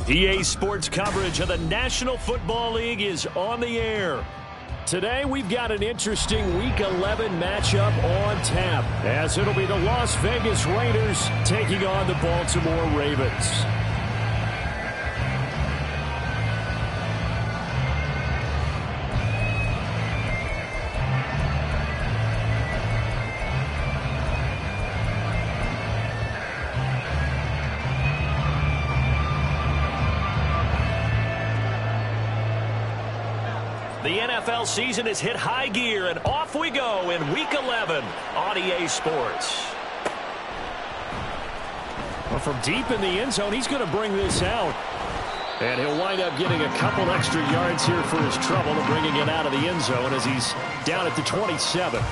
EA Sports coverage of the National Football League is on the air. Today, we've got an interesting Week 11 matchup on tap, as it'll be the Las Vegas Raiders taking on the Baltimore Ravens. The NFL season has hit high gear, and off we go in Week 11 on EA Sports. Well, from deep in the end zone, he's going to bring this out. And he'll wind up getting a couple extra yards here for his trouble and bringing it out of the end zone as he's down at the 27.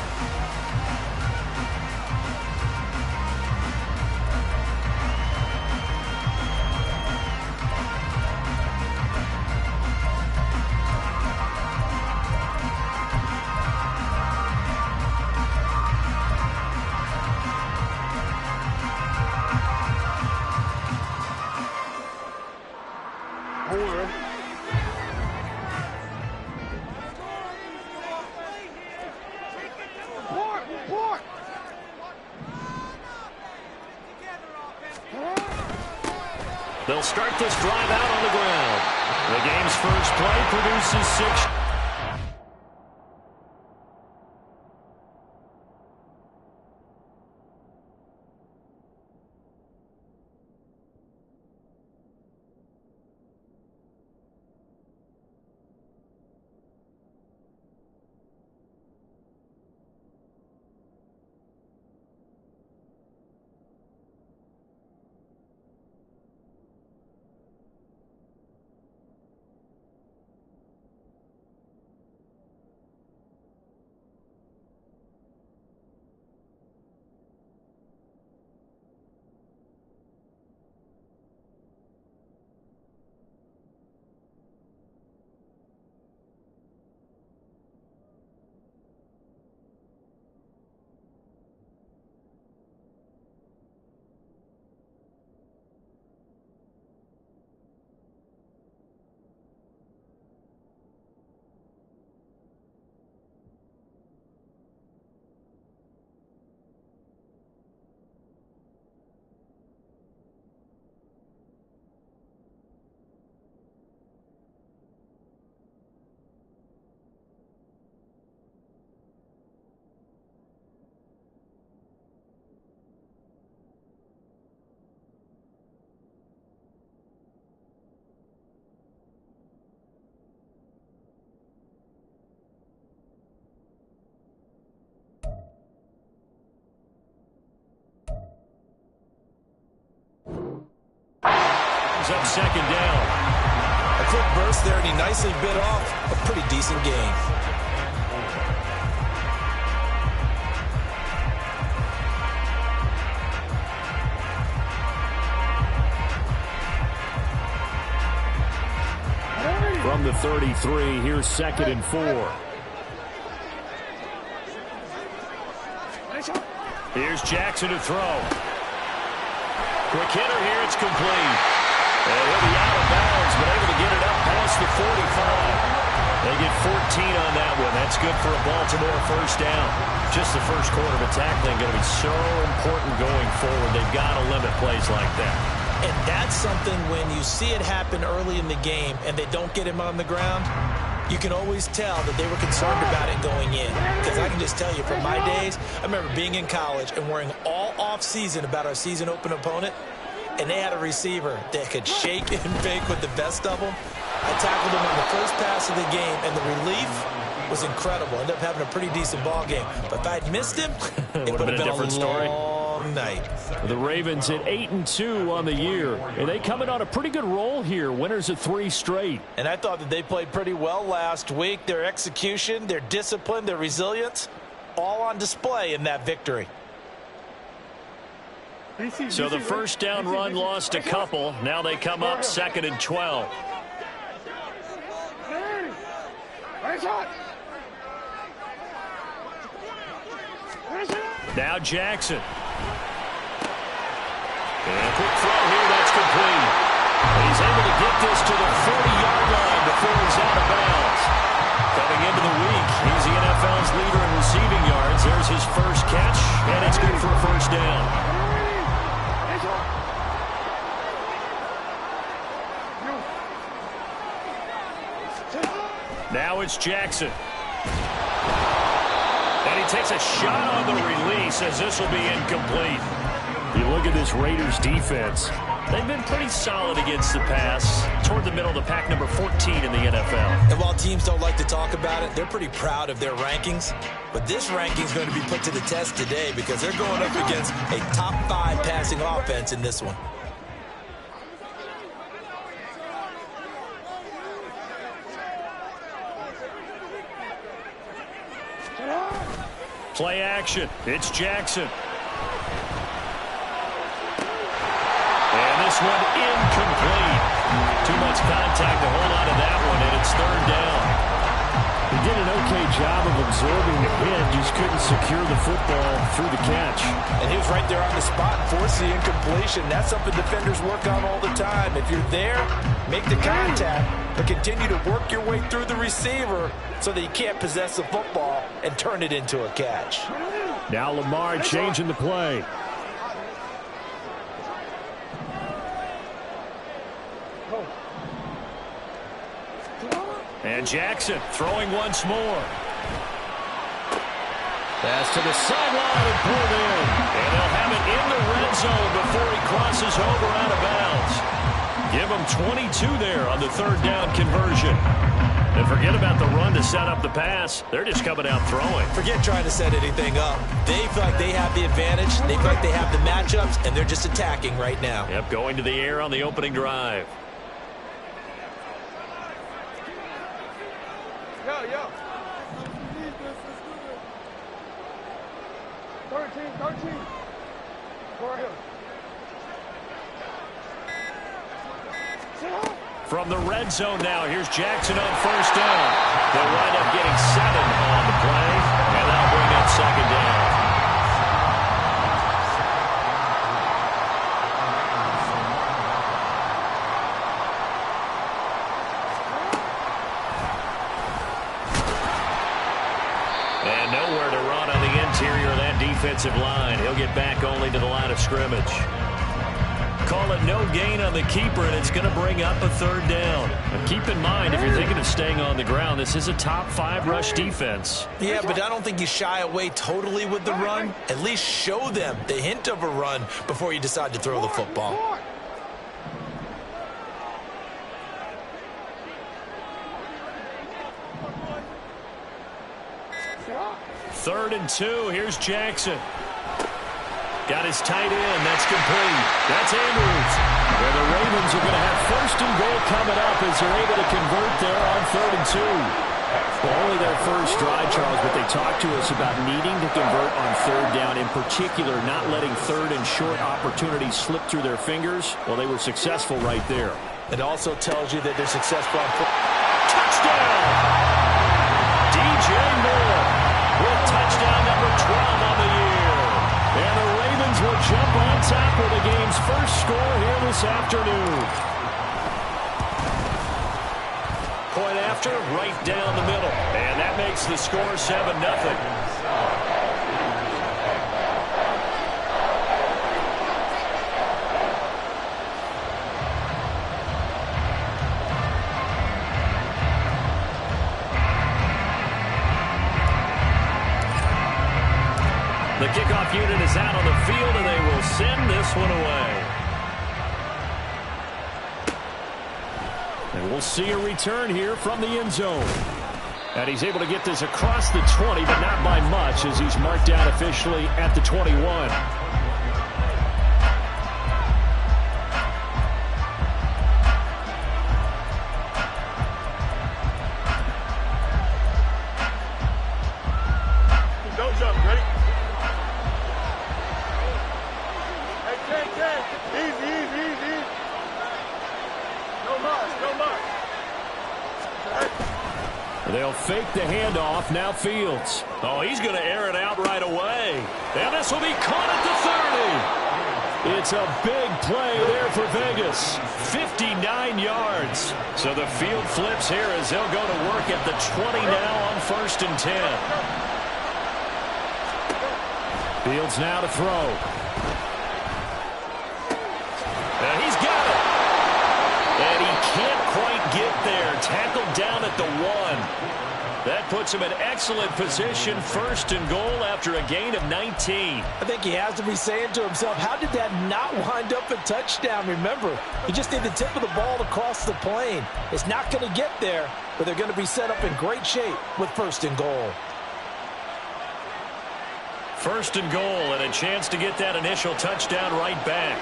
They'll start this drive out on the ground. The game's first play produces 6. Up second down. A quick burst there, and he nicely bit off a pretty decent gain. From the 33, here's 2nd and 4. Here's Jackson to throw. Quick hitter here, it's complete. And he'll be out of bounds, but able to get it up past the 45. They get 14 on that one. That's good for a Baltimore first down. Just the first quarter of tackling going to be so important going forward. They've got to limit plays like that. And that's something when you see it happen early in the game and they don't get him on the ground, you can always tell that they were concerned about it going in. Because I can just tell you, from my days, I remember being in college and worrying all off-season about our season open opponent, and they had a receiver that could shake and bake with the best of them. I tackled him on the first pass of the game, and the relief was incredible. Ended up having a pretty decent ball game. But if I'd missed him, it would have been a different story. Long night. The Ravens at 8-2 on the year, and they coming on a pretty good roll here. Winners of 3 straight. And I thought that they played pretty well last week. Their execution, their discipline, their resilience, all on display in that victory. So the first down run lost a couple. Now they come up 2nd and 12. Now Jackson. And a quick throw here, that's complete. He's able to get this to the 40-yard line before he's out of bounds. Coming into the week, he's the NFL's leader in receiving yards. There's his first catch, and it's good for a first down. Now it's Jackson. And he takes a shot on the release as this will be incomplete. You look at this Raiders defense. They've been pretty solid against the pass. Toward the middle of the pack, number 14 in the NFL. And while teams don't like to talk about it, they're pretty proud of their rankings. But this ranking is going to be put to the test today because they're going up against a top 5 passing offense in this one. Play action. It's Jackson. And this one incomplete. Too much contact to hold on to that one, and it's third down. He did an okay job of absorbing the hit, just couldn't secure the football through the catch. And he was right there on the spot and forced the incompletion. That's something defenders work on all the time. If you're there, make the contact, but continue to work your way through the receiver so that you can't possess the football and turn it into a catch. Now Lamar changing the play. And Jackson throwing once more. Pass to the sideline and pulled in. And they'll have it in the red zone before he crosses over out of bounds. Give him 22 there on the third down conversion. And forget about the run to set up the pass. They're just coming out throwing. Forget trying to set anything up. They feel like they have the advantage. They feel like they have the matchups, and they're just attacking right now. Yep, going to the air on the opening drive. Yo. 13. For him. From the red zone now, here's Jackson on first down. They'll wind up getting 7 on the play, and that'll bring up second down. And nowhere to run on the interior of that defensive line. He'll get back only to the line of scrimmage. Call it no gain on the keeper, and it's going to bring up a third down. Now keep in mind, if you're thinking of staying on the ground, this is a top 5 rush defense. Yeah, but I don't think you shy away totally with the run. At least show them the hint of a run before you decide to throw the football. Third and 2. Here's Jackson. Got his tight end. That's complete. That's Andrews. Well, the Ravens are going to have first and goal coming up as they're able to convert there on 3rd and 2. Well, only their first drive, Charles, but they talked to us about needing to convert on 3rd down, in particular not letting 3rd and short opportunities slip through their fingers. Well, they were successful right there. It also tells you that they're successful on touchdown! DJ Moore with touchdown number 12 on the year. And the Ravens will jump on top with the game's first score here this afternoon. Point after, right down the middle. And that makes the score 7-0. The kickoff unit is out on the field, and they will send this one away. And we'll see a return here from the end zone. And he's able to get this across the 20, but not by much, as he's marked down officially at the 21. Don't jump, ready? Easy. No much. They'll fake the handoff. Now Fields. Oh, he's going to air it out right away. And this will be caught at the 30. It's a big play there for Vegas. 59 yards. So the field flips here as they'll go to work at the 20 now on 1st and 10. Fields now to throw. And he's got it. And he can't quite get there. Tackled down at the 1. That puts him in excellent position, 1st and goal after a gain of 19. I think he has to be saying to himself, how did that not wind up a touchdown? Remember, you just need the tip of the ball to cross the plane. It's not going to get there, but they're going to be set up in great shape with 1st and goal. 1st and goal and a chance to get that initial touchdown right back.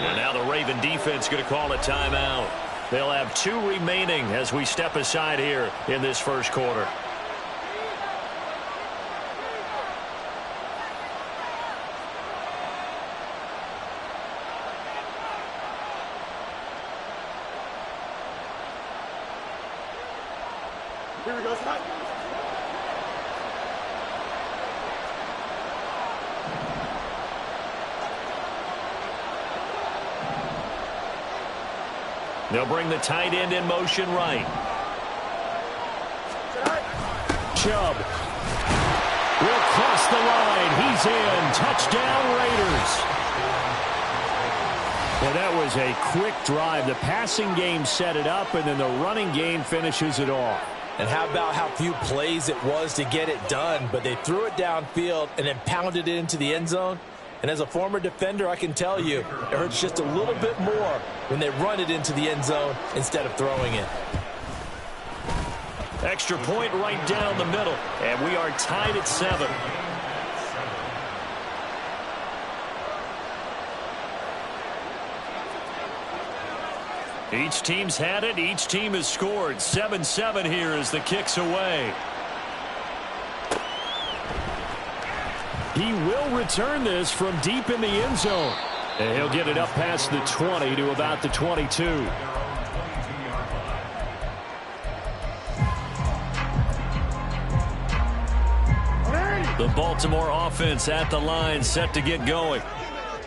And now the Raven defense going to call a timeout. They'll have 2 remaining as we step aside here in this 1st quarter. Here we go, Scott. They'll bring the tight end in motion right. Chubb will cross the line. He's in. Touchdown, Raiders. Well, that was a quick drive. The passing game set it up, and then the running game finishes it off. And how about how few plays it was to get it done, but they threw it downfield and then pounded it into the end zone. And as a former defender, I can tell you, it hurts just a little bit more when they run it into the end zone instead of throwing it. Extra point right down the middle, and we are tied at 7. Each team's had it. Each team has scored. 7-7 here as the kick's away. He will return this from deep in the end zone. And he'll get it up past the 20 to about the 22. The Baltimore offense at the line, set to get going.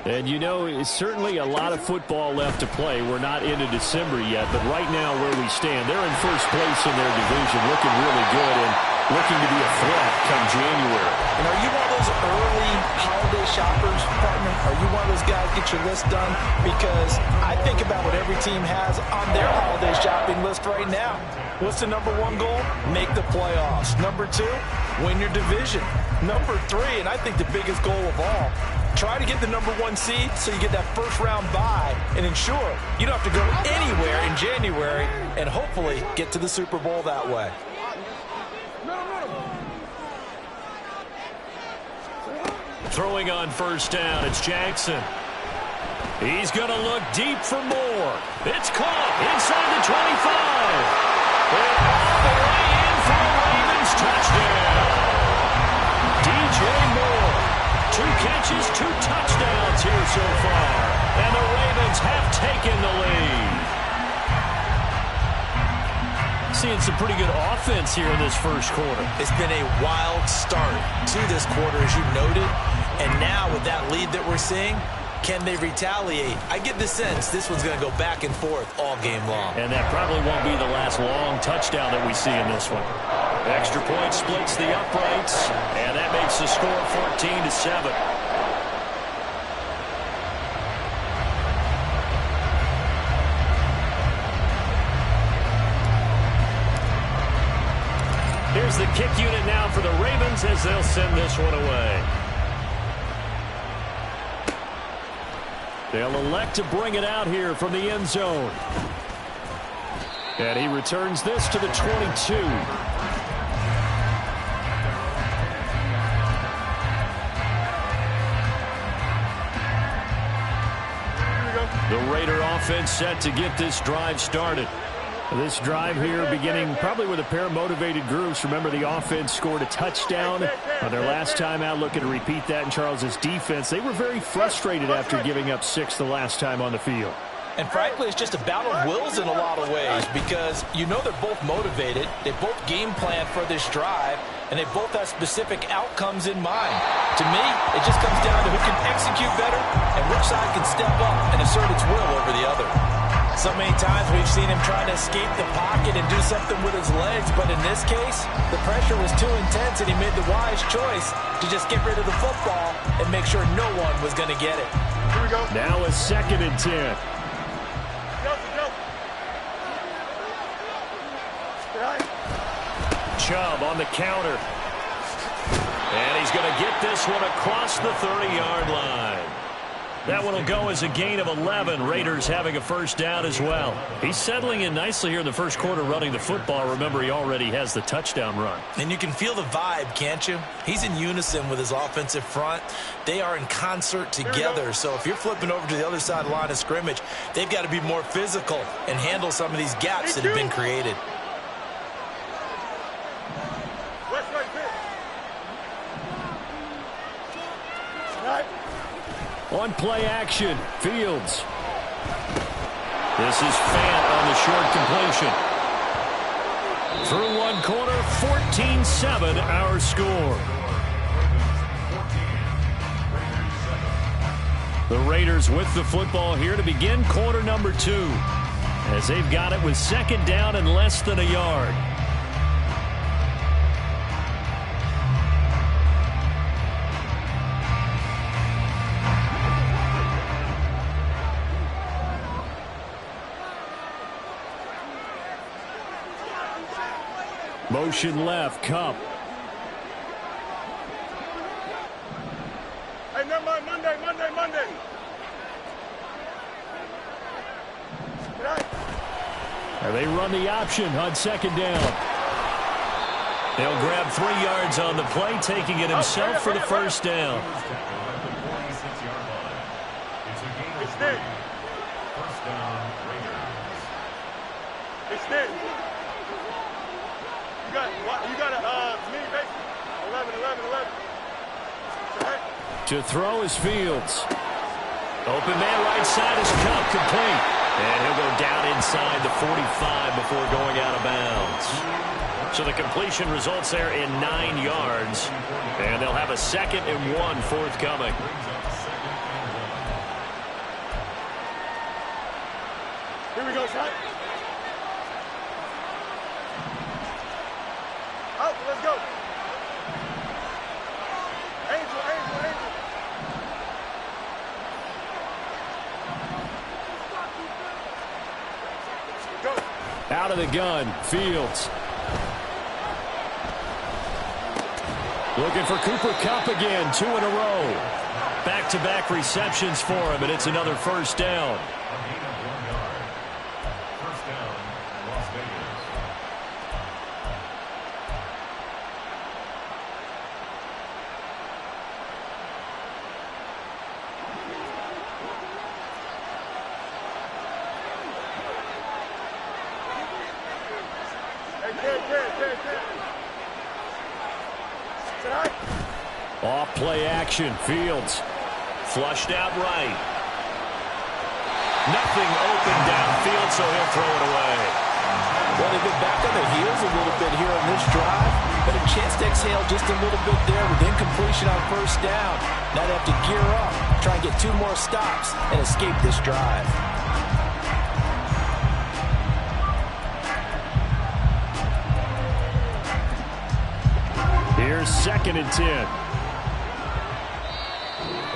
And, you know, it's certainly a lot of football left to play. We're not into December yet, but right now where we stand, they're in 1st place in their division, looking really good and looking to be a threat come January. And are you one of those early holiday shoppers, partner? Are you one of those guys get your list done? Because I think about what every team has on their holiday shopping list right now. What's the number 1 goal? Make the playoffs. Number 2, win your division. Number 3, and I think the biggest goal of all, try to get the number 1 seed so you get that 1st round bye and ensure you don't have to go anywhere in January and hopefully get to the Super Bowl that way. Throwing on 1st down, it's Jackson. He's going to look deep for more. It's caught inside the 25. And all the way in for a Ravens touchdown. DJ Moore. 2 catches, 2 touchdowns here so far. And the Ravens have taken the lead. Seeing some pretty good offense here in this 1st quarter. It's been a wild start to this quarter, as you noted. And now with that lead that we're seeing, can they retaliate? I get the sense this one's going to go back and forth all game long. And that probably won't be the last long touchdown that we see in this one. Extra point splits the uprights, and that makes the score 14-7. Here's the kick unit now for the Ravens as they'll send this one away. They'll elect to bring it out here from the end zone. And he returns this to the 22. The Raider offense set to get this drive started. This drive here beginning probably with a pair of motivated groups. Remember, the offense scored a touchdown on their last time out, looking to repeat that in Charles's defense. They were very frustrated after giving up 6 the last time on the field. And frankly, it's just a battle of wills in a lot of ways because you know they're both motivated. They both game plan for this drive. and they both have specific outcomes in mind. To me, it just comes down to who can execute better and which side can step up and assert its will over the other. So many times we've seen him trying to escape the pocket and do something with his legs, but in this case, the pressure was too intense and he made the wise choice to just get rid of the football and make sure no one was going to get it. Here we go. Now a 2nd and 10. Chubb on the counter. And he's going to get this one across the 30-yard line. That one will go as a gain of 11. Raiders having a first down as well. He's settling in nicely here in the first quarter running the football. Remember, he already has the touchdown run. And you can feel the vibe, can't you? He's in unison with his offensive front. They are in concert together. So if you're flipping over to the other side of the line of scrimmage, they've got to be more physical and handle some of these gaps that have been created. On play action, Fields. This is Fant on the short completion. Through one quarter, 14-7 our score. The Raiders with the football here to begin quarter number 2. As they've got it with 2nd down and less than a yard. Motion left, Cup. Hey, never mind, Monday. And they run the option on 2nd down. They'll grab 3 yards on the play, taking it himself for the first down. It's Nick. It's Nick. You got a me, basically. 11. To throw is Fields. Open man right side is Cup, complete. And he'll go down inside the 45 before going out of bounds. So the completion results there in 9 yards. And they'll have a 2nd and 1 forthcoming. Here we go, son. Out, let's go. Angel. Go. Out of the gun, Fields. Looking for Cooper Kupp again, 2 in a row. Back-to-back receptions for him, and it's another first down. Off play action, Fields. Flushed out right. Nothing open downfield, so he'll throw it away. Well, they've been back on their heels a little bit here on this drive, but a chance to exhale just a little bit there with incompletion on first down. Now they have to gear up, try and get 2 more stops, and escape this drive. Here's 2nd and 10.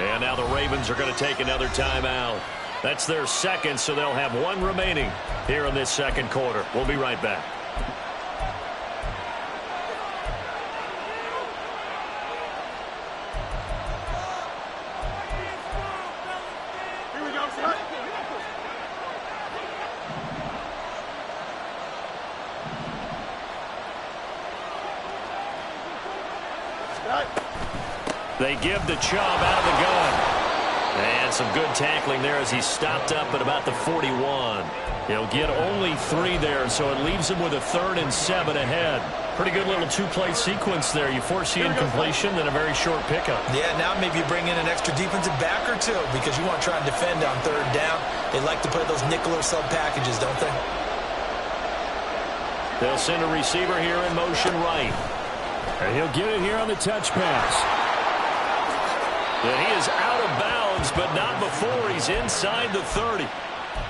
And now the Ravens are going to take another timeout. That's their 2nd, so they'll have 1 remaining here in this 2nd quarter. We'll be right back. Here we go, son. They give the Chubb out of the gun. And some good tackling there as he stopped up at about the 41. He'll get only 3 there, so it leaves him with a 3rd and 7 ahead. Pretty good little 2-play sequence there. You foresee incompletion, then a very short pickup. Yeah, now maybe you bring in an extra defensive back or 2 because you want to try and defend on 3rd down. They like to play those nickel or sub packages, don't they? They'll send a receiver here in motion right. And he'll get it here on the touch pass. And he is out of bounds, but not before he's inside the 30.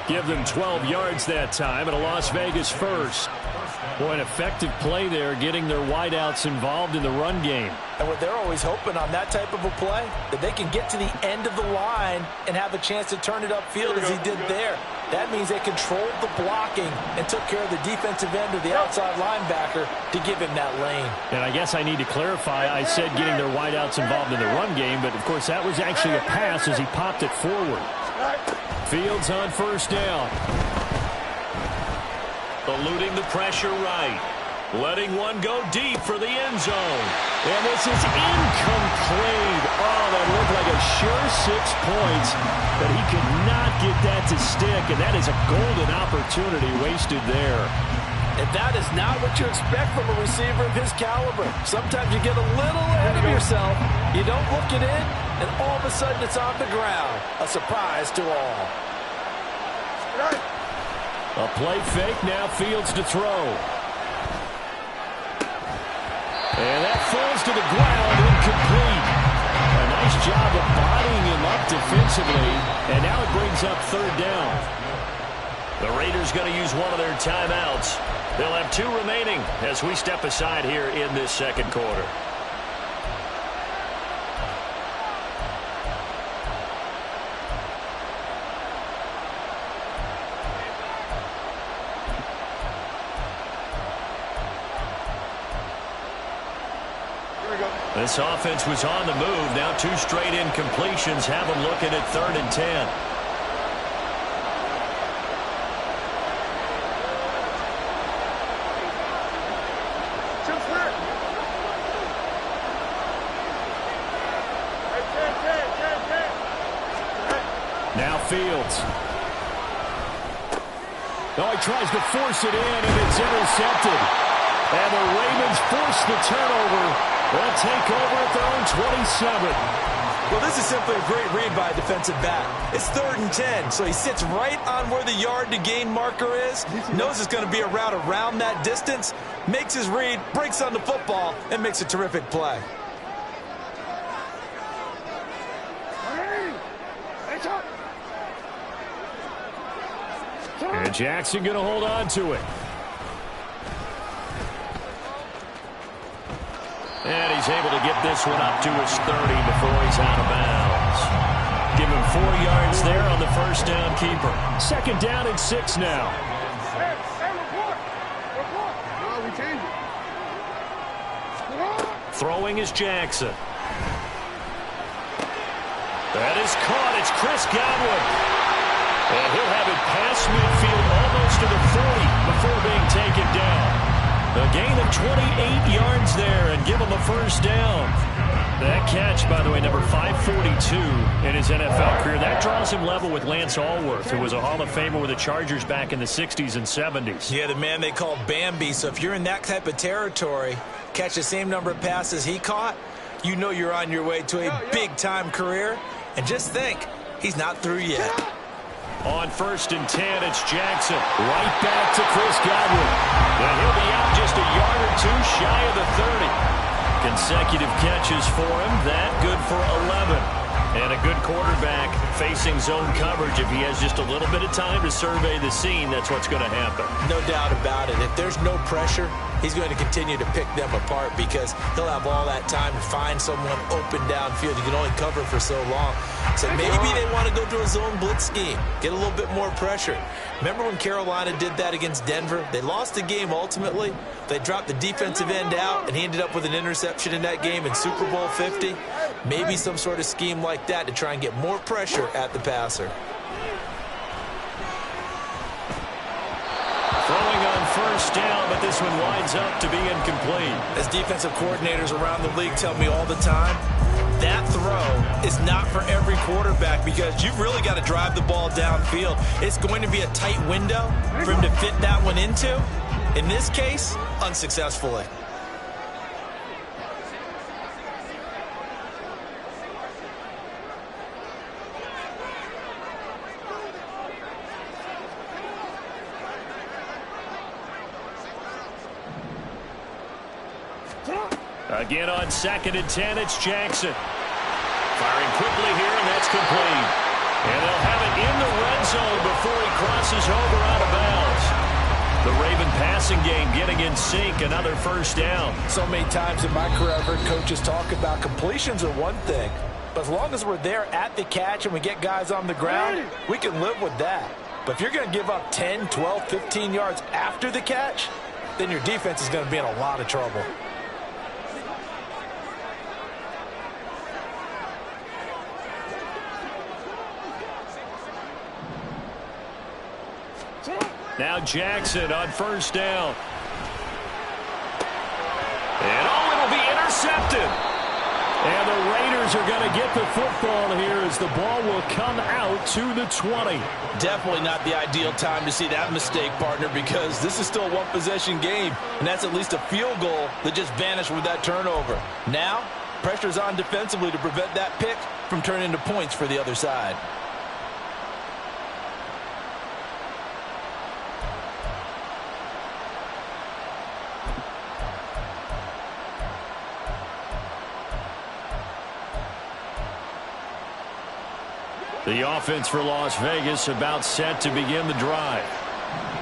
Give them 12 yards that time, and a Las Vegas first. Boy, an effective play there, getting their wideouts involved in the run game. And what they're always hoping on that type of a play, that they can get to the end of the line and have a chance to turn it upfield as he did there. That means they controlled the blocking and took care of the defensive end or the outside linebacker to give him that lane. And I guess I need to clarify, I said getting their wideouts involved in the run game, but of course that was actually a pass as he popped it forward. Fields on first down. Eluding the pressure right. Letting one go deep for the end zone. And this is incomplete. Oh, that looked like a sure 6 points, but he could not get that to stick, and that is a golden opportunity wasted there. And that is not what you expect from a receiver of his caliber. Sometimes you get a little ahead of yourself. You don't look it in, and all of a sudden it's on the ground. A surprise to all. A play fake, now Fields to throw. And that falls to the ground, incomplete. A nice job of bodying him up defensively, and now it brings up third down. The Raiders going to use one of their timeouts. They'll have 2 remaining as we step aside here in this second quarter. This offense was on the move. Now 2 straight incompletions have them looking at 3rd and 10. Now Fields. Oh, he tries to force it in, and it's intercepted. And the Ravens force the turnover. They'll take over at their own 27. Well, this is simply a great read by a defensive back. It's 3rd and 10, so he sits right on where the yard-to-gain marker is, knows it's going to be a route around that distance, makes his read, breaks on the football, and makes a terrific play. And Jackson going to hold on to it. And he's able to get this one up to his 30 before he's out of bounds. Give him 4 yards there on the first down keeper. 2nd down and 6 now. Throwing is Jackson. That is caught. It's Chris Godwin. And he'll have it past midfield almost to the 40 before being taken down. A gain of 28 yards there and give him a first down. That catch, by the way, number 542 in his NFL career. That draws him level with Lance Allworth, who was a Hall of Famer with the Chargers back in the 60s and 70s. Yeah, the man they called Bambi. So if you're in that type of territory, catch the same number of passes he caught, you know you're on your way to a big-time career. And just think, he's not through yet. On 1st and 10, it's Jackson. Right back to Chris Godwin. And he'll be out just a yard or 2 shy of the 30. Consecutive catches for him. That good for 11. And a good quarterback facing zone coverage. If he has just a little bit of time to survey the scene, that's what's going to happen. No doubt about it. If there's no pressure, he's going to continue to pick them apart because he'll have all that time to find someone open downfield. You can only cover for so long. So maybe they want to go to a zone blitz scheme, get a little bit more pressure. Remember when Carolina did that against Denver? They lost the game ultimately. They dropped the defensive end out, and he ended up with an interception in that game in Super Bowl 50. Maybe some sort of scheme like that to try and get more pressure at the passer. Throwing on first down, but this one winds up to be incomplete. As defensive coordinators around the league tell me all the time, that throw is not for every quarterback because you've really got to drive the ball downfield. It's going to be a tight window for him to fit that one into. In this case, unsuccessfully. Again on 2nd and 10, it's Jackson. Firing quickly here, and that's complete. And they'll have it in the red zone before he crosses over out of bounds. The Raven passing game getting in sync, another first down. So many times in my career I've heard coaches talk about completions are one thing, but as long as we're there at the catch and we get guys on the ground, we can live with that. But if you're going to give up 10, 12, 15 yards after the catch, then your defense is going to be in a lot of trouble. Now Jackson on first down. And it'll be intercepted. And the Raiders are going to get the football here as the ball will come out to the 20. Definitely not the ideal time to see that mistake, partner, because this is still a one-possession game, and that's at least a field goal that just vanished with that turnover. Now, pressure's on defensively to prevent that pick from turning into points for the other side. The offense for Las Vegas about set to begin the drive.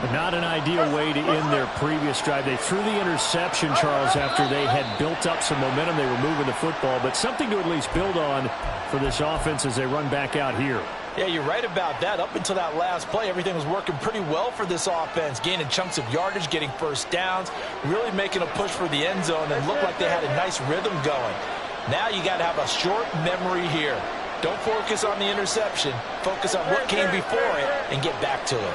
But not an ideal way to end their previous drive. They threw the interception, Charles, after they had built up some momentum. They were moving the football, but something to at least build on for this offense as they run back out here. Yeah, you're right about that. Up until that last play, everything was working pretty well for this offense, gaining chunks of yardage, getting first downs, really making a push for the end zone, and looked like they had a nice rhythm going. Now you got to have a short memory here. Don't focus on the interception. Focus on what came before it and get back to it.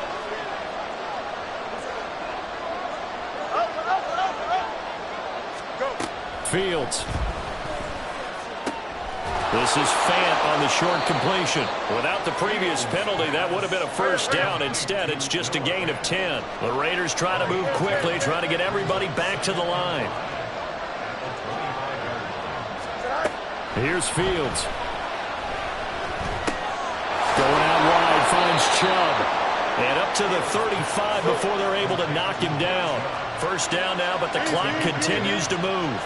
Fields. This is Fant on the short completion. Without the previous penalty, that would have been a first down. Instead, it's just a gain of 10. The Raiders try to move quickly, trying to get everybody back to the line. Here's Fields. Going out wide, finds Chubb. And up to the 35 before they're able to knock him down. First down now, but the clock continues to move.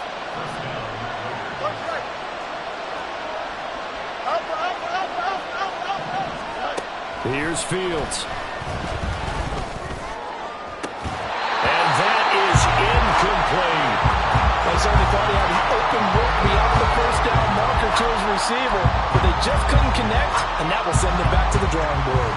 Here's Fields. And that is incomplete. They certainly thought he had an open look beyond the first down marker to his receiver, but they just couldn't connect, and that will send them back to the drawing board.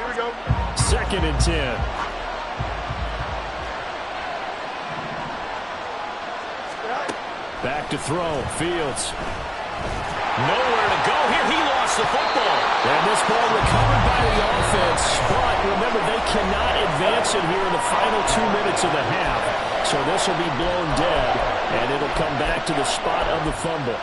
Here we go. 2nd and 10. Back to throw. Fields. Nowhere to go here. He lost the football. And this ball recovered by the offense. But remember, they cannot advance it here in the final 2 minutes of the half. So this will be blown dead, and it'll come back to the spot of the fumble.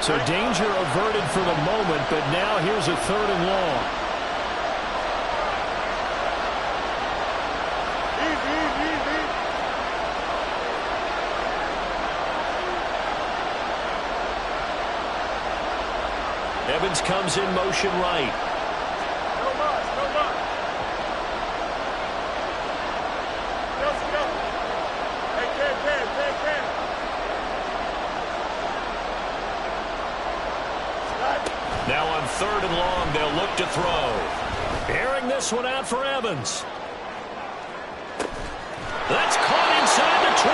So danger averted for the moment, but now here's a 3rd and long. Evans comes in motion right. No much, no much. Go. Hey, 10. Now on 3rd and long, they'll look to throw. Airing this one out for Evans. That's caught inside the 20.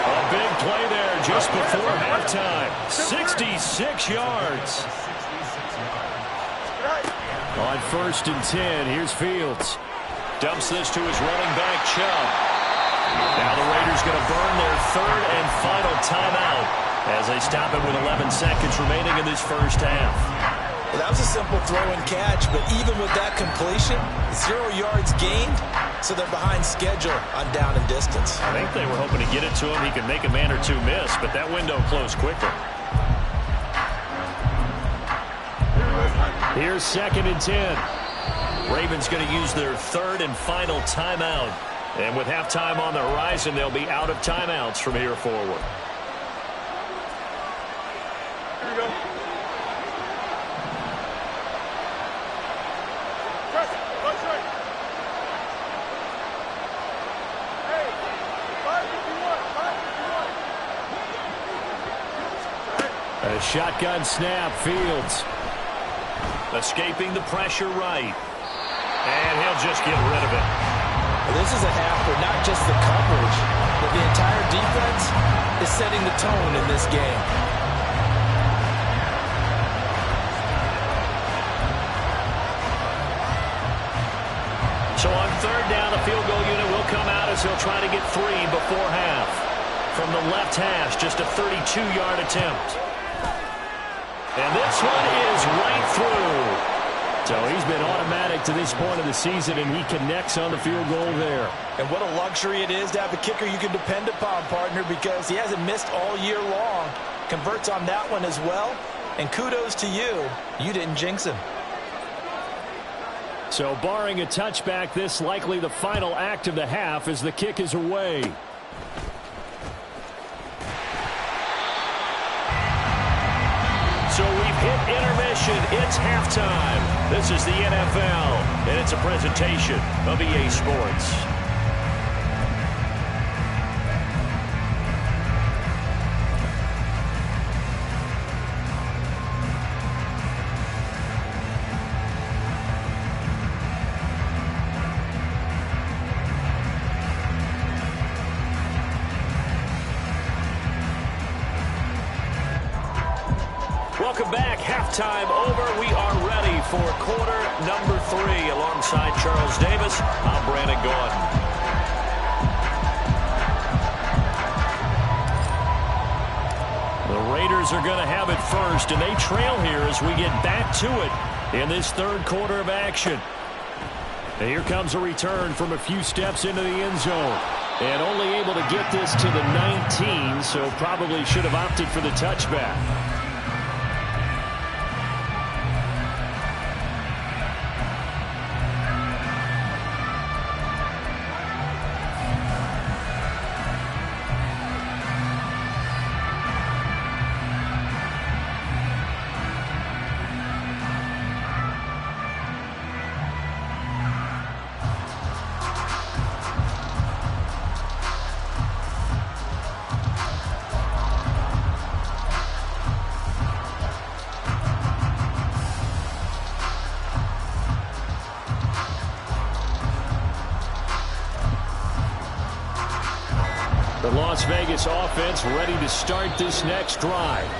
A big play there just before halftime. 66 yards. On 1st and 10, here's Fields. Dumps this to his running back, Chubb. Now the Raiders going to burn their 3rd and final timeout as they stop it with 11 seconds remaining in this first half. Well, that was a simple throw and catch, but even with that completion, 0 yards gained, so they're behind schedule on down and distance. I think they were hoping to get it to him. He could make a man or two miss, but that window closed quicker. Here's 2nd and 10. Ravens going to use their 3rd and final timeout. And with halftime on the horizon, they'll be out of timeouts from here forward. go. Press it. Left straight. Hey, 551. 551. A shotgun snap, Fields. Escaping the pressure right. And he'll just get rid of it. This is a half where not just the coverage, but the entire defense is setting the tone in this game. So on third down, the field goal unit will come out as he'll try to get 3 before half. From the left hash, just a 32-yard attempt. And this one is right through. So he's been automatic to this point of the season, and he connects on the field goal there. And what a luxury it is to have a kicker you can depend upon, partner, because he hasn't missed all year long. Converts on that one as well. And kudos to you. You didn't jinx him. So barring a touchback, this likely the final act of the half as the kick is away. So we've hit intermission. It's halftime. This is the NFL, and it's a presentation of EA Sports. Welcome back. Halftime over. We are ready for quarter number 3. Alongside Charles Davis, I'm Brandon Gordon. The Raiders are going to have it first, and they trail here as we get back to it in this third quarter of action. And here comes a return from a few steps into the end zone. And only able to get this to the 19, so probably should have opted for the touchback. The Las Vegas offense ready to start this next drive.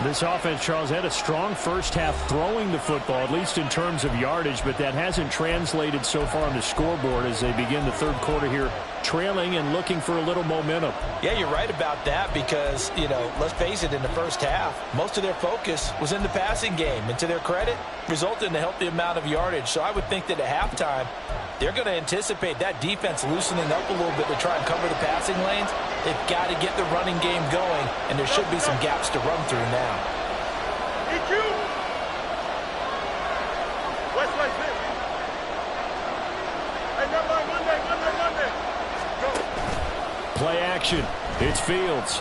This offense, Charles, had a strong first half throwing the football, at least in terms of yardage, but that hasn't translated so far on the scoreboard as they begin the third quarter here, trailing and looking for a little momentum. Yeah, you're right about that because, let's face it, in the first half, most of their focus was in the passing game. And to their credit, resulted in a healthy amount of yardage. So I would think that at halftime, they're going to anticipate that defense loosening up a little bit to try and cover the passing lanes. They've got to get the running game going, and there should be some gaps to run through now. EQ. West right there. Hey, never mind. Monday. Go. Play action. It's Fields.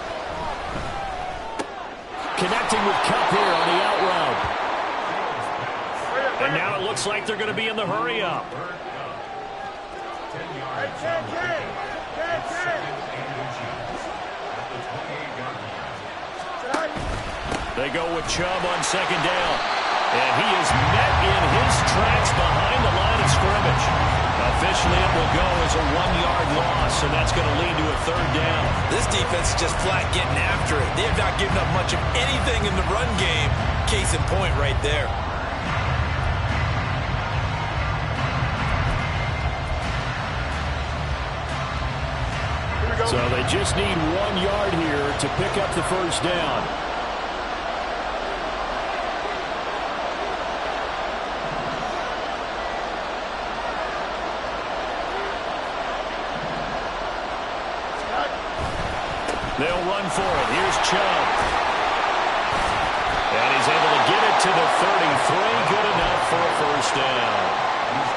Connecting with Cup here on the out route. And now it looks like they're going to be in the hurry up. They go with Chubb on second down. And he is met in his tracks behind the line of scrimmage. Officially, it will go as a 1-yard loss, and that's going to lead to a third down. This defense is just flat getting after it. They have not given up much of anything in the run game. Case in point right there. So they just need 1 yard here to pick up the first down. They'll run for it. Here's Chubb. And he's able to get it to the 33. Good enough for a first down.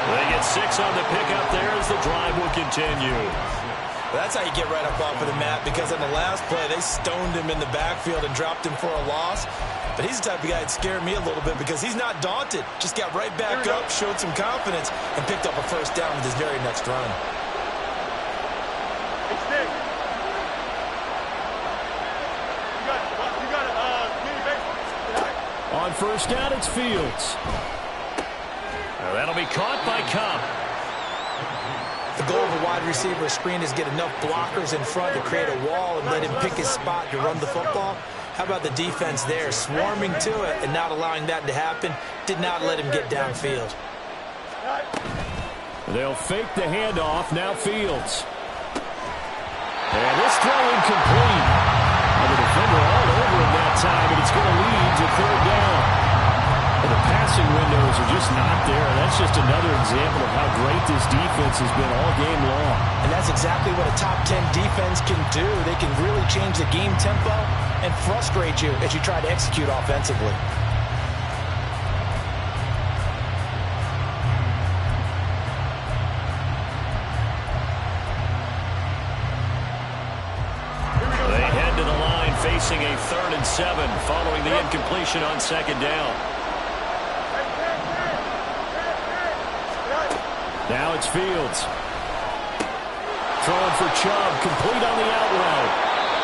They get 6 on the pickup there as the drive will continue. That's how you get right up off of the mat, because on the last play, they stoned him in the backfield and dropped him for a loss. But he's the type of guy that scared me a little bit because he's not daunted. Just got right back up, showed some confidence, and picked up a first down with his very next run. On first down, it's Fields. That'll be caught by Cup. The goal of a wide receiver screen is get enough blockers in front to create a wall and let him pick his spot to run the football. How about the defense there, swarming to it and not allowing that to happen? Did not let him get downfield. They'll fake the handoff. Now Fields. And this throw incomplete. And the defender all over him that time, and it's going to lead to third down. Well, the passing windows are just not there. That's just another example of how great this defense has been all game long. And that's exactly what a top 10 defense can do. They can really change the game tempo and frustrate you as you try to execute offensively. They head to the line facing a 3rd and 7 following the incompletion on 2nd down. Now it's Fields. Throwing for Chubb, complete on the out route.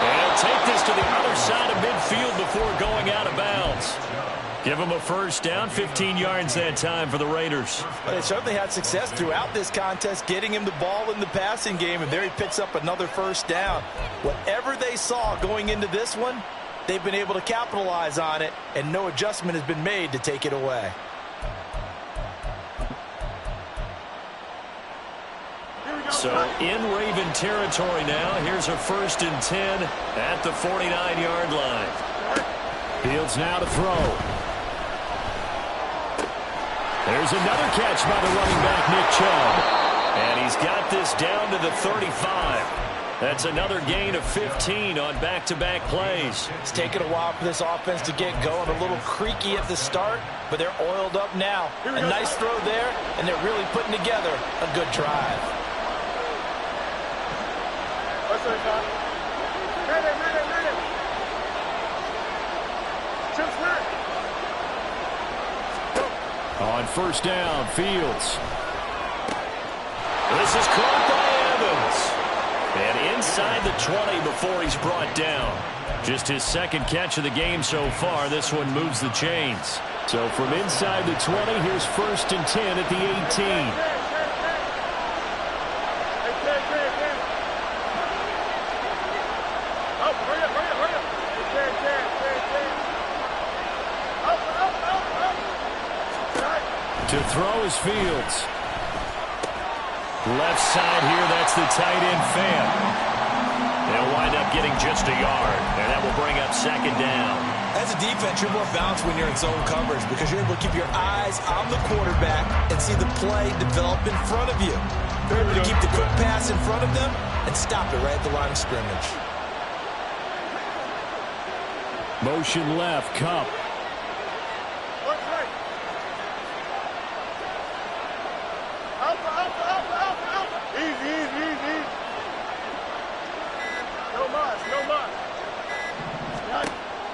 And take this to the other side of midfield before going out of bounds. Give him a first down, 15 yards that time for the Raiders. But they certainly had success throughout this contest, getting him the ball in the passing game, and there he picks up another first down. Whatever they saw going into this one, they've been able to capitalize on it, and no adjustment has been made to take it away. So in Raven territory now. Here's a 1st and 10 at the 49-yard line. Fields now to throw. There's another catch by the running back, Nick Chubb. And he's got this down to the 35. That's another gain of 15 on back-to-back plays. It's taken a while for this offense to get going. A little creaky at the start, but they're oiled up now. A nice throw there, and they're really putting together a good drive. On first down, Fields. This is caught by Evans. And inside the 20 before he's brought down. Just his 2nd catch of the game so far. This one moves the chains. So from inside the 20, here's 1st and 10 at the 18. To throw is Fields. Left side here, that's the tight end fan. They'll wind up getting just a yard, and that will bring up 2nd down. As a defense, you're more balanced when you're in zone coverage because you're able to keep your eyes on the quarterback and see the play develop in front of you. They're able to keep the quick pass in front of them and stop it right at the line of scrimmage. Motion left, Cup.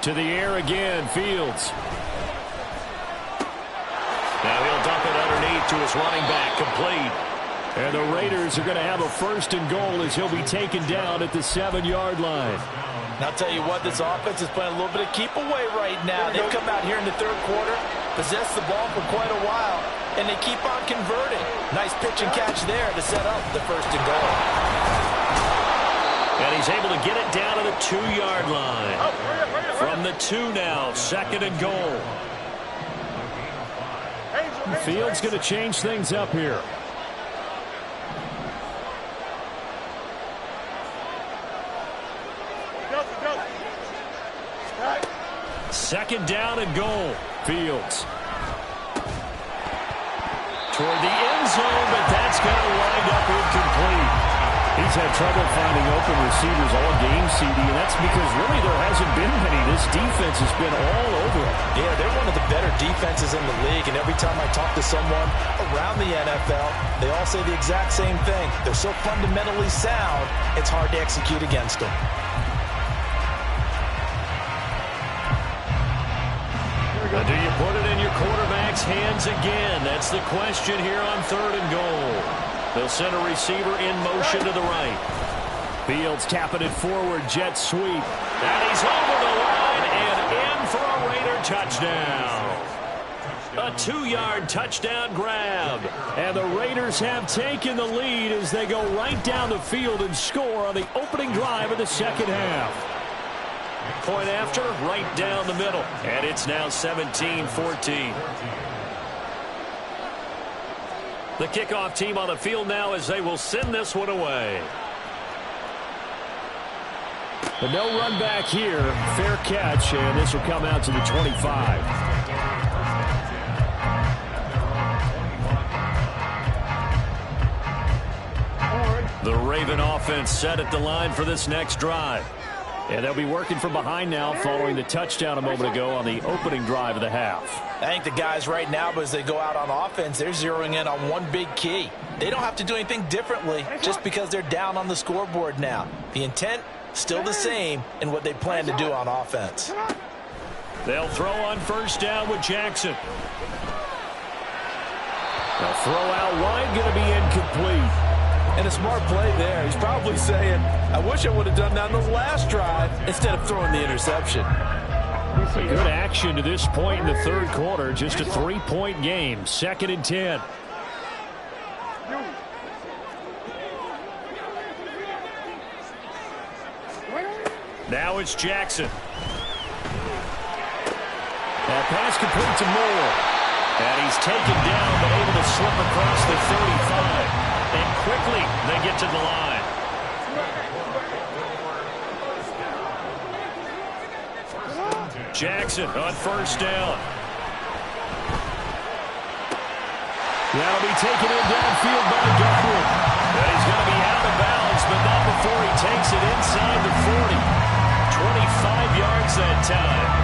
To the air again, Fields. Now he'll dump it underneath to his running back, complete. And the Raiders are going to have a 1st and goal as he'll be taken down at the 7-yard line. And I'll tell you what, this offense is playing a little bit of keep away right now. They've come out here in the 3rd quarter, possessed the ball for quite a while, and they keep on converting. Nice pitch and catch there to set up the 1st and goal. And he's able to get it down to the 2-yard line. From the 2 now, 2nd and goal. Fields going to change things up here. Second down and goal. Fields. Toward the end zone, but that's going to wind up incomplete. He he's had trouble finding open receivers all game, CD, and that's because really there hasn't been many. This defense has been all over him. Yeah, they're one of the better defenses in the league, and every time I talk to someone around the NFL, they all say the exact same thing. They're so fundamentally sound, it's hard to execute against them. Do you put it in your quarterback's hands again? That's the question here on 3rd and goal. They'll send a receiver in motion to the right. Fields tapping it forward, jet sweep. And he's over the line and in for a Raider touchdown. A 2-yard touchdown grab. And the Raiders have taken the lead as they go right down the field and score on the opening drive of the second half. Point after, right down the middle. And it's now 17-14. The kickoff team on the field now as they will send this one away. But no run back here. Fair catch, and this will come out to the 25. The Raven offense set at the line for this next drive. And they'll be working from behind now following the touchdown a moment ago on the opening drive of the half. I think the guys right now, as they go out on offense, they're zeroing in on one big key. They don't have to do anything differently just because they're down on the scoreboard now. The intent, still the same in what they plan to do on offense. They'll throw on first down with Jackson. They'll throw out wide, going to be incomplete. And a smart play there. He's probably saying, I wish I would have done that on the last drive instead of throwing the interception. A good action to this point in the third quarter. Just a 3-point game. 2nd and 10. Now it's Jackson. That pass complete to Moore. And he's taken down but able to slip across the 35. And quickly they get to the line. Jackson on first down. That'll be taken in downfield by Godwin. And he's going to be out of bounds, but not before he takes it inside the 40. 25 yards that time.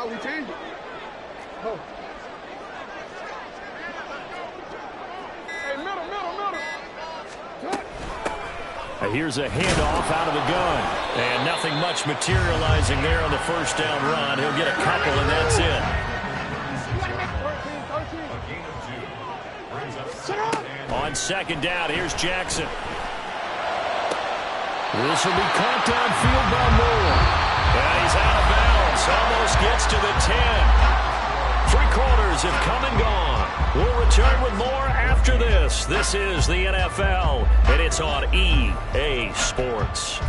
We changed it. Oh. Hey, middle. Here's a handoff out of the gun. And nothing much materializing there on the first down run. He'll get a couple, and that's it. 13. On second down, here's Jackson. This will be caught downfield by Moore. And he's out of bounds. Almost gets to the 10. 3 quarters have come and gone. We'll return with more after this. This is the NFL, and it's on EA Sports.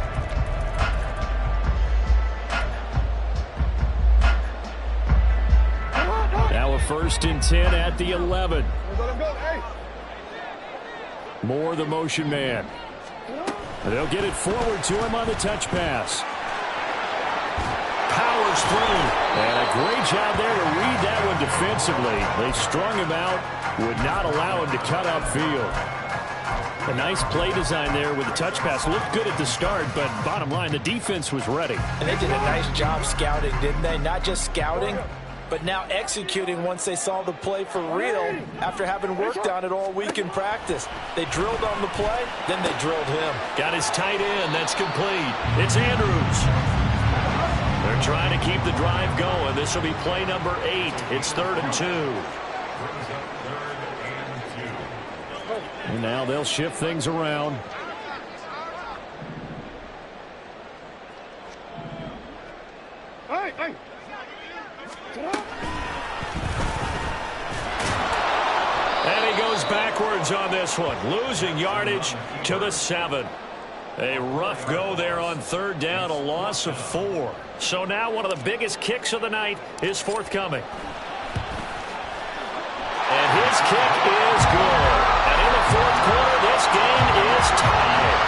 Now a 1st and 10 at the 11. Moore, the motion man. They'll get it forward to him on the touch pass. Powers through. And a great job there to read that one defensively. They strung him out, would not allow him to cut upfield. A nice play design there with the touch pass. Looked good at the start, but bottom line, the defense was ready. And they did a nice job scouting, didn't they? Not just scouting, but now executing once they saw the play for real after having worked on it all week in practice. They drilled on the play, then they drilled him. Got his tight end. That's complete. It's Andrews. They're trying to keep the drive going. This will be play number 8. It's 3rd and 2. And now they'll shift things around. Hey. And he goes backwards on this one, losing yardage to the 7. A rough go there on 3rd down, a loss of 4. So now one of the biggest kicks of the night is forthcoming. And his kick is good. And in the 4th quarter, this game is tied.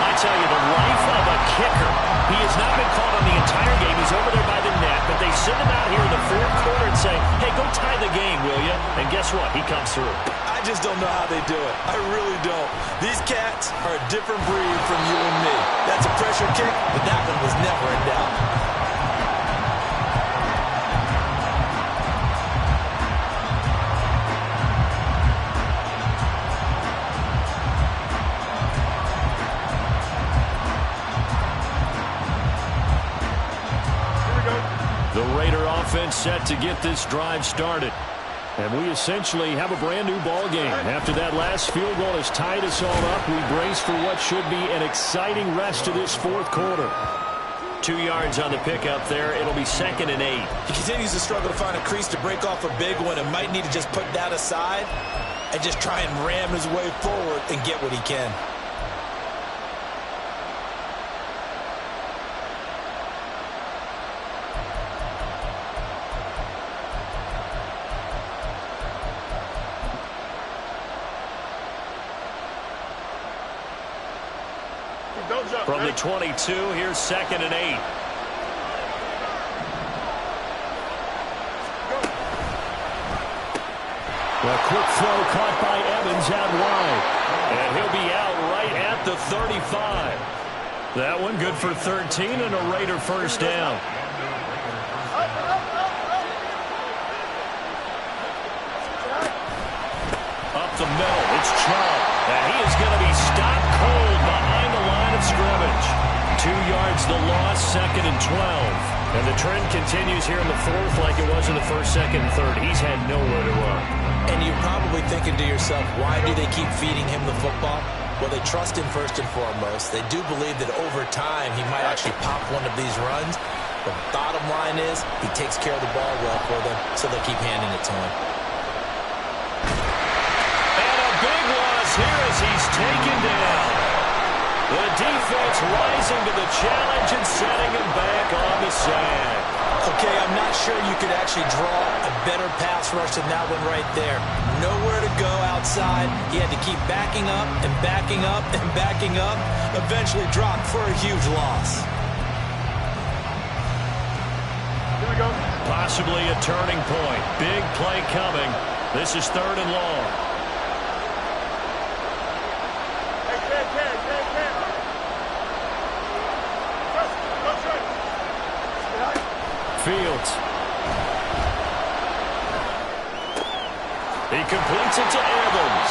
I tell you, the life of a guess what? He comes through. I just don't know how they do it. I really don't. These cats are a different breed from you and me. That's a pressure kick, but that one was never in doubt. The Raider offense set to get this drive started. And we essentially have a brand new ball game. After that last field goal has tied us all up, we brace for what should be an exciting rest of this fourth quarter. 2 yards on the pickup there. It'll be 2nd and 8. He continues to struggle to find a crease to break off a big one and might need to just put that aside and just try and ram his way forward and get what he can. From the 22, here's 2nd and 8. A quick throw caught by Evans out wide. And he'll be out right at the 35. That one good for 13 and a Raider first down. Up the middle, it's Chubb. And he is going to be stopped cold behind the line of scrimmage. 2 yards the loss, 2nd and 12. And the trend continues here in the fourth like it was in the first, second, and third. He's had nowhere to run. And you're probably thinking to yourself, why do they keep feeding him the football? Well, they trust him first and foremost. They do believe that over time he might actually pop one of these runs. The bottom line is he takes care of the ball well for them, so they keep handing it to him. And a big loss here as he's taken down. The defense rising to the challenge and setting him back on the sand. Okay, I'm not sure you could actually draw a better pass rush than that one right there. Nowhere to go outside. He had to keep backing up and backing up and backing up. Eventually dropped for a huge loss. Here we go. Possibly a turning point. Big play coming. This is 3rd and long. Fields. He completes it to Evans.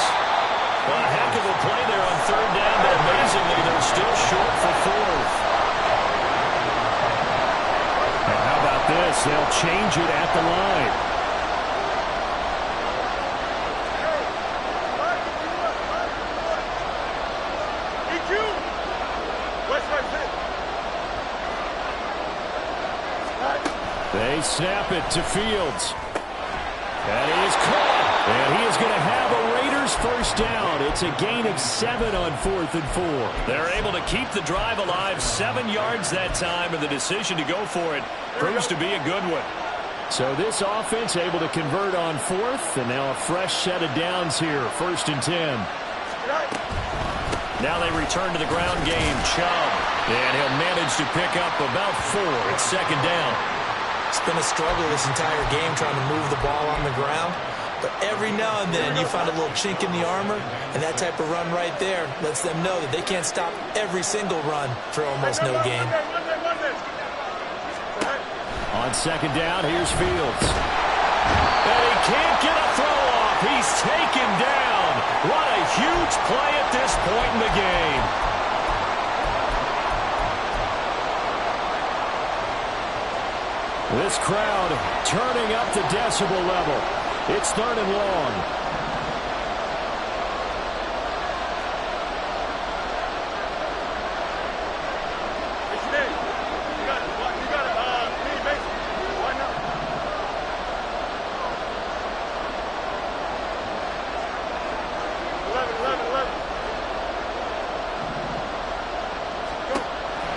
Well, a heck of a play there on 3rd down, but amazingly, they're still short for 4th. And how about this? They'll change it at the line. They snap it to Fields. And he is caught. And he is going to have a Raiders first down. It's a gain of 7 on 4th and 4. They're able to keep the drive alive, 7 yards that time, and the decision to go for it proves to be a good one. So this offense able to convert on 4th, and now a fresh set of downs here, 1st and 10. Now they return to the ground game. Chubb. And he'll manage to pick up about 4. It's 2nd down. It's been a struggle this entire game trying to move the ball on the ground. But every now and then you find a little chink in the armor, and that type of run right there lets them know that they can't stop every single run for almost no gain. On 2nd down, here's Fields. And he can't get a throw off. He's taken down. What a huge play at this point in the game. This crowd turning up the decibel level. It's 3rd and long.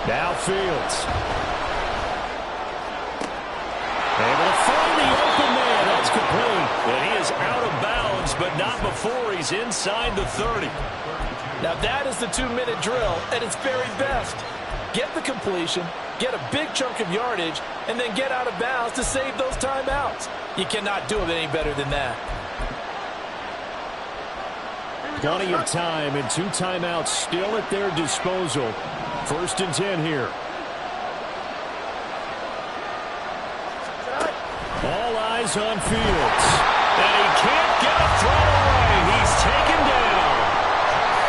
Now Fields. Able to find the open man. That's complete. And he is out of bounds, but not before he's inside the 30. Now that is the 2-minute drill at its very best. Get the completion, get a big chunk of yardage, and then get out of bounds to save those timeouts. You cannot do it any better than that. Plenty of time and 2 timeouts still at their disposal. 1st and 10 here. All eyes on Fields. And he can't get a throw away. He's taken down.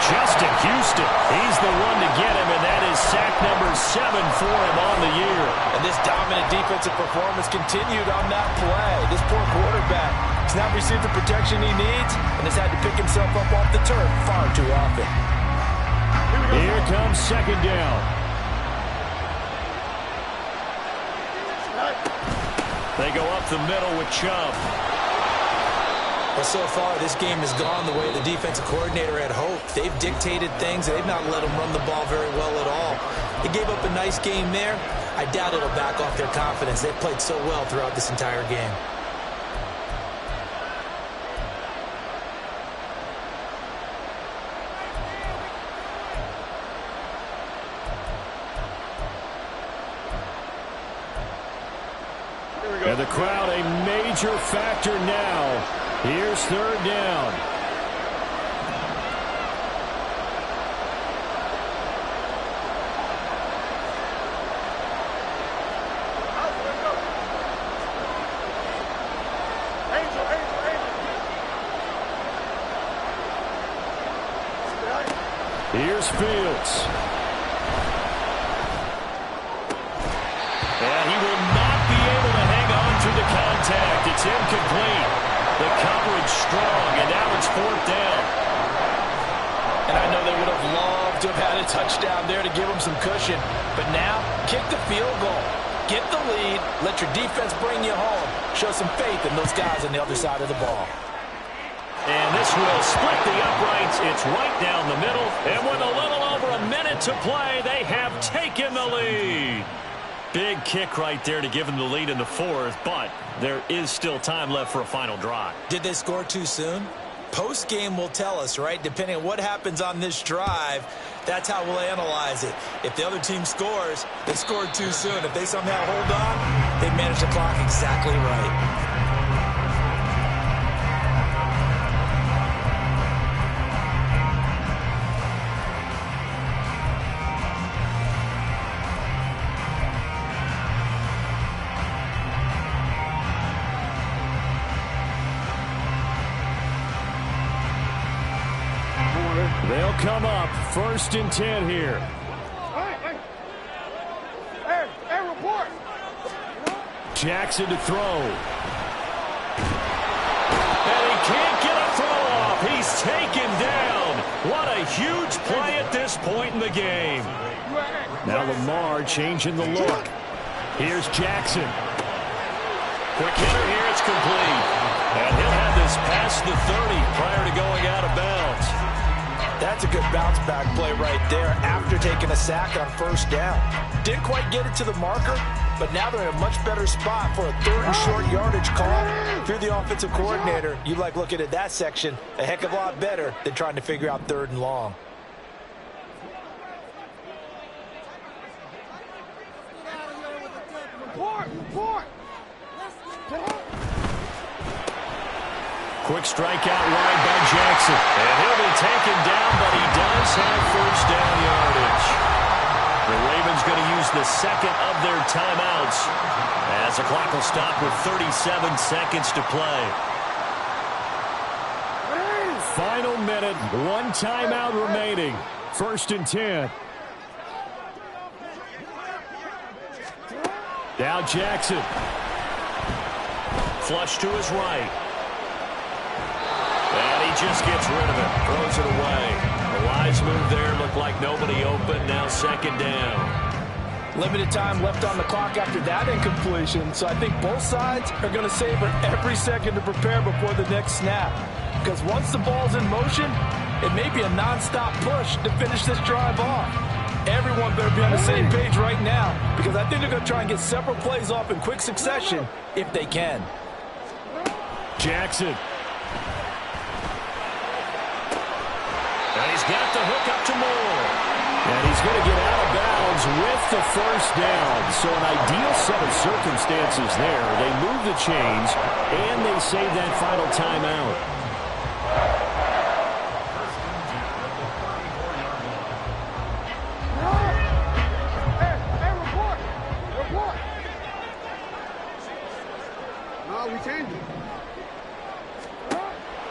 Justin Houston, he's the one to get him, and that is sack number 7 for him on the year. And this dominant defensive performance continued on that play. This poor quarterback has not received the protection he needs and has had to pick himself up off the turf far too often. Here comes 2nd down. They go up the middle with Chubb. Well, so far, this game has gone the way the defensive coordinator had hoped. They've dictated things. They've not let them run the ball very well at all. They gave up a nice game there. I doubt it'll back off their confidence. They've played so well throughout this entire game. And the crowd a major factor now. Here's 3rd down. Here's Fields. And he will not be able to hang on through the contact. It's incomplete. The coverage strong, and now it's 4th down. And I know they would have loved to have had a touchdown there to give them some cushion. But now, kick the field goal. Get the lead. Let your defense bring you home. Show some faith in those guys on the other side of the ball. And this will split the uprights. It's right down the middle. And with a little over a minute to play, they have taken the lead. Big kick right there to give them the lead in the 4th, but there is still time left for a final drive. Did they score too soon? Post-game will tell us, right? Depending on what happens on this drive, that's how we'll analyze it. If the other team scores, they scored too soon. If they somehow hold on, they manage the clock exactly right. They'll come up 1st and 10 here. Hey, report. Jackson to throw. And he can't get a throw off. He's taken down. What a huge play at this point in the game. Now Lamar changing the look. Here's Jackson. Quick hitter here. It's complete. And he'll have this past the 30 prior to going out of bounds. That's a good bounce-back play right there after taking a sack on 1st down. Didn't quite get it to the marker, but now they're in a much better spot for a 3rd and short yardage call. If you're the offensive coordinator, you like looking at that section a heck of a lot better than trying to figure out 3rd and long. Report. Quick strikeout wide by Jackson. And he'll be taken down, but he does have 1st down yardage. The Ravens going to use the 2nd of their timeouts as the clock will stop with 37 seconds to play. Final minute, 1 timeout remaining. 1st and 10. Now Jackson. Flush to his right. And he just gets rid of it. Throws it away. A wise move there. Looked like nobody open. Now 2nd down. Limited time left on the clock after that incompletion. So I think both sides are going to savor every second to prepare before the next snap. Because once the ball's in motion, it may be a nonstop push to finish this drive off. Everyone better be on the same page right now, because I think they're going to try and get several plays off in quick succession if they can. Jackson. And he's got the hook up to Moore. And he's going to get out of bounds with the 1st down. So an ideal set of circumstances there. They move the chains, and they save that final timeout.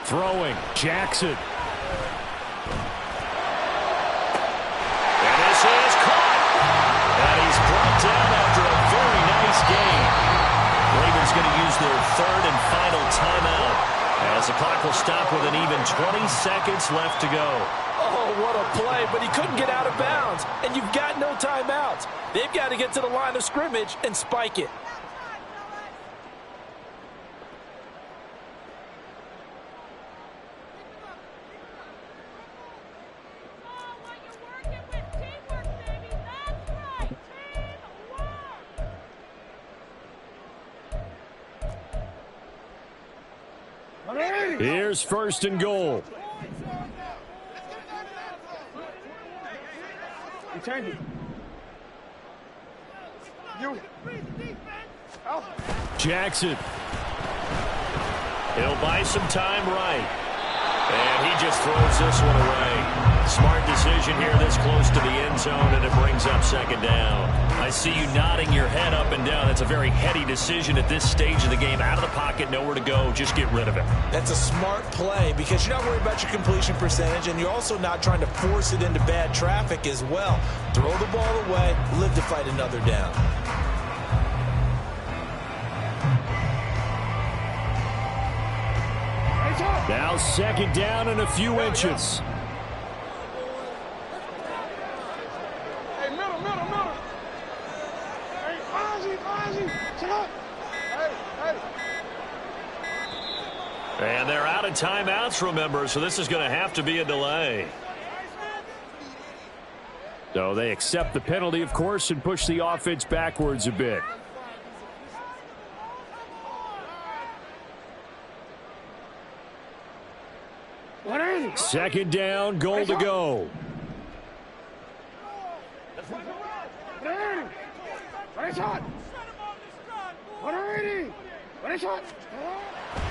Throwing, Jackson. And this is caught. And he's brought down after a very nice game. Ravens going to use their third and final timeout as the clock will stop with an even 20 seconds left to go. Oh, what a play, but he couldn't get out of bounds. And you've got no timeouts. They've got to get to the line of scrimmage and spike it. Here's first and goal. Jackson. He'll buy some time right. And he just throws this one away. Smart decision here this close to the end zone, and it brings up second down. I see you nodding your head up and down. That's a very heady decision at this stage of the game. Out of the pocket, nowhere to go. Just get rid of it. That's a smart play because you're not worried about your completion percentage, and you're also not trying to force it into bad traffic as well. Throw the ball away, live to fight another down. Now second down and a few inches. Hey, middle. Hey, Fonzie. Chill up. Hey. And they're out of timeouts, remember, so this is going to have to be a delay. So they accept the penalty, of course, and push the offense backwards a bit. Second down, goal to go.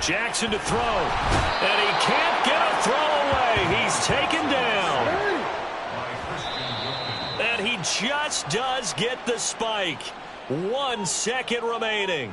Jackson to throw, and he can't get a throw away. He's taken down. And he just does get the spike. 1 second remaining.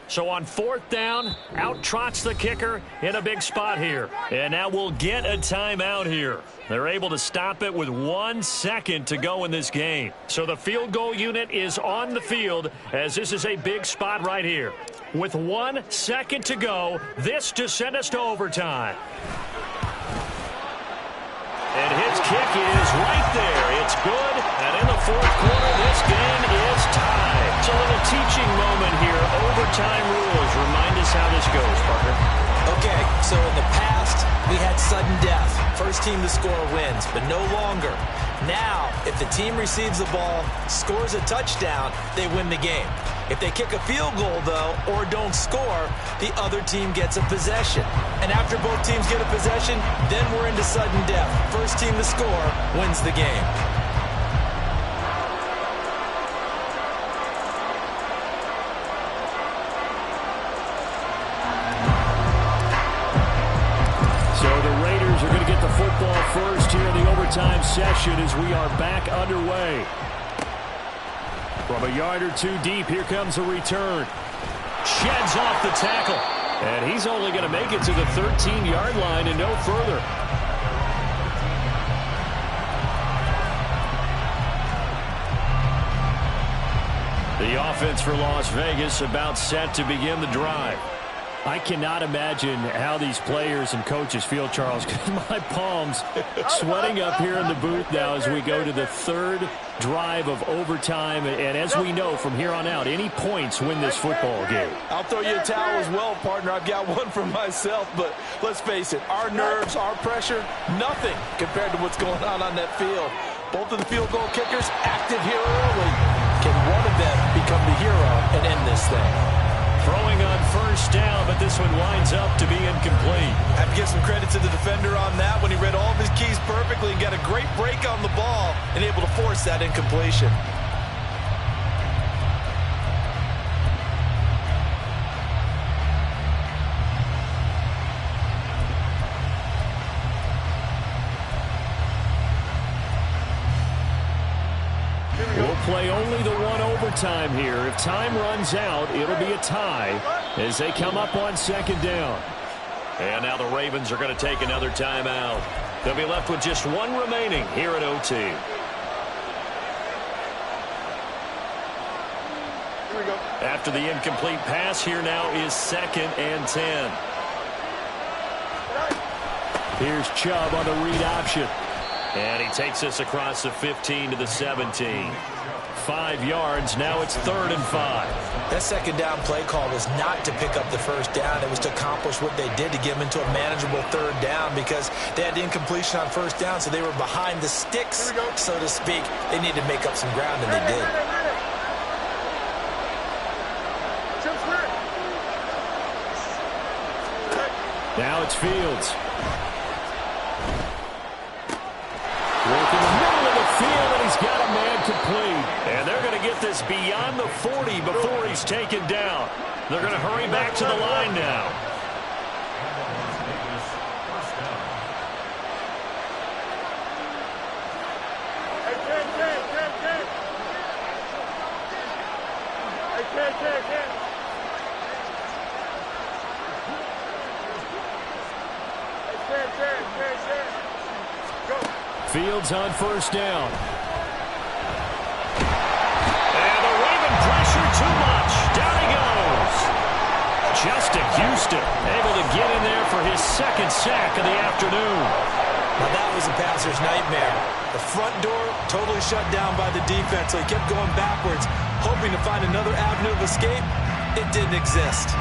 So on fourth down, out trots the kicker in a big spot here. And now we'll get a timeout here. They're able to stop it with 1 second to go in this game. So the field goal unit is on the field as this is a big spot right here. With 1 second to go, this to send us to overtime. And his kick is right there. It's good. And in the fourth quarter, this game is tied. It's a little teaching moment here. Overtime rules. Remind us how this goes, Parker. Okay, so in the past, we had sudden death. First team to score wins, but no longer. Now, if the team receives the ball, scores a touchdown, they win the game. If they kick a field goal, though, or don't score, the other team gets a possession. And after both teams get a possession, then we're into sudden death. First team to score wins the game. So the Raiders are going to get the football first here in the overtime session as we are back underway. From a yard or two deep, here comes a return. Sheds off the tackle. And he's only going to make it to the 13-yard line and no further. The offense for Las Vegas about set to begin the drive. I cannot imagine how these players and coaches feel, Charles, because my palms sweating up here in the booth now as we go to the third drive of overtime. And as we know from here on out, any points win this football game. I'll throw you a towel as well, partner. I've got one for myself, but let's face it, our nerves, our pressure, nothing compared to what's going on that field. Both of the field goal kickers active here early. Can one of them become the hero and end this thing? Throwing on first down, but this one winds up to be incomplete. I have to give some credit to the defender on that when he read all of his keys perfectly and got a great break on the ball and able to force that incompletion. We'll play only the one overtime here. If time runs out, it'll be a tie as they come up on second down. And now the Ravens are going to take another timeout. They'll be left with just one remaining here at OT. Here we go. After the incomplete pass, here now is 2nd and 10. Here's Chubb on the read option. And he takes us across the 15 to the 17. 5 yards. Now it's 3rd and 5. That second down play call was not to pick up the first down. It was to accomplish what they did to get them into a manageable 3rd down because they had the incompletion on first down, so they were behind the sticks, so to speak. They needed to make up some ground, and they did. Now it's Fields. Working the middle of the field, and he's got a man complete. And they're going to get this beyond the 40 before he's taken down. They're going to hurry back to the line now. Fields on first down. And the Raven pressure too much. Down he goes. Justin Houston able to get in there for his 2nd sack of the afternoon. Now that was a passer's nightmare. The front door totally shut down by the defense, so he kept going backwards, hoping to find another avenue of escape. It didn't exist.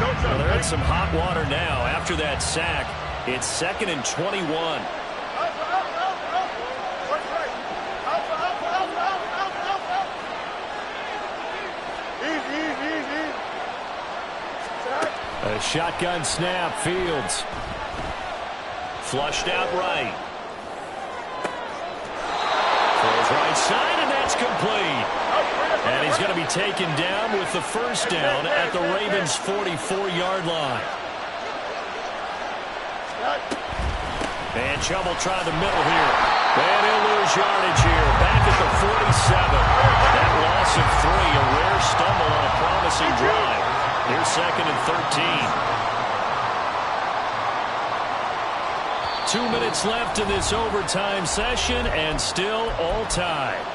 Well, they're in some hot water now. After that sack, it's 2nd and 21. A shotgun snap, Fields. Flushed out right. Throws right side, and that's complete. And he's going to be taken down with the first down at the Ravens' 44-yard line. And Chubb will try the middle here. And he'll lose yardage here. Back at the 47. That loss of 3, a rare stumble on a promising drive. Here's 2nd and 13. 2 minutes left in this overtime session, and still all tied.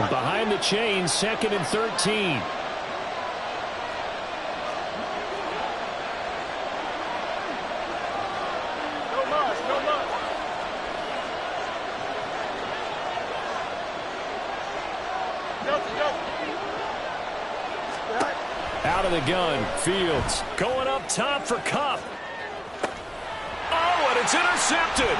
Behind the chains, 2nd and 13. Out of the gun, Fields. Going up top for Kupp. Oh, and it's intercepted.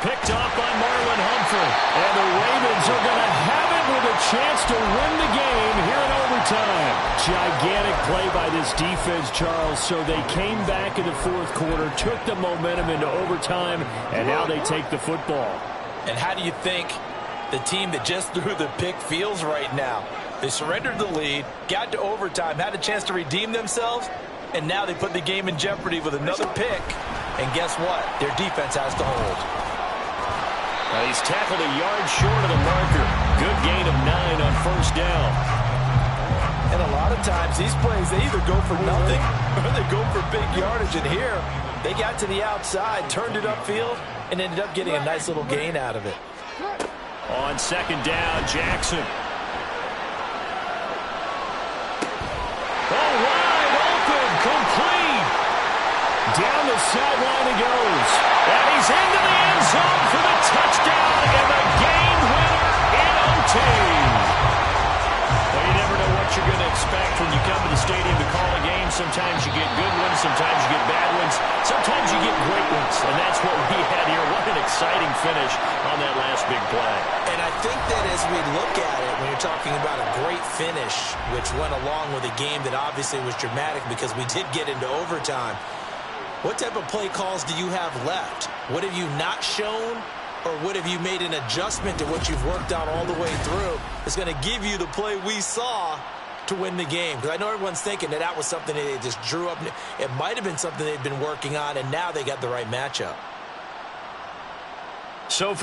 Picked off by Marlon Humphrey. And the Ravens are going to have it with a chance to win the game here in overtime. Gigantic play by this defense, Charles. So they came back in the 4th quarter, took the momentum into overtime, and now they take the football. And how do you think the team that just threw the pick feels right now? They surrendered the lead, got to overtime, had a chance to redeem themselves, and now they put the game in jeopardy with another pick. And guess what? Their defense has to hold. He's tackled a yard short of the marker. Good gain of 9 on first down. And a lot of times these plays, they either go for nothing or they go for big yardage. And here, they got to the outside, turned it upfield, and ended up getting a nice little gain out of it. On second down, Jackson. Oh, wide open, complete. Down the sideline he goes. And he's into the end zone for the touchdown and the game winner in OT. Well, you never know what you're going to expect when you come to the stadium to call a game. Sometimes you get good ones, sometimes you get bad ones, sometimes you get great ones. And that's what we had here. What an exciting finish on that last big play. And I think that as we look at it, when you're talking about a great finish, which went along with a game that obviously was dramatic because we did get into overtime, what type of play calls do you have left? What have you not shown, or what have you made an adjustment to what you've worked on all the way through? It's going to give you the play we saw to win the game. Because I know everyone's thinking that that was something that they just drew up. It might have been something they'd been working on, and now they got the right matchup. So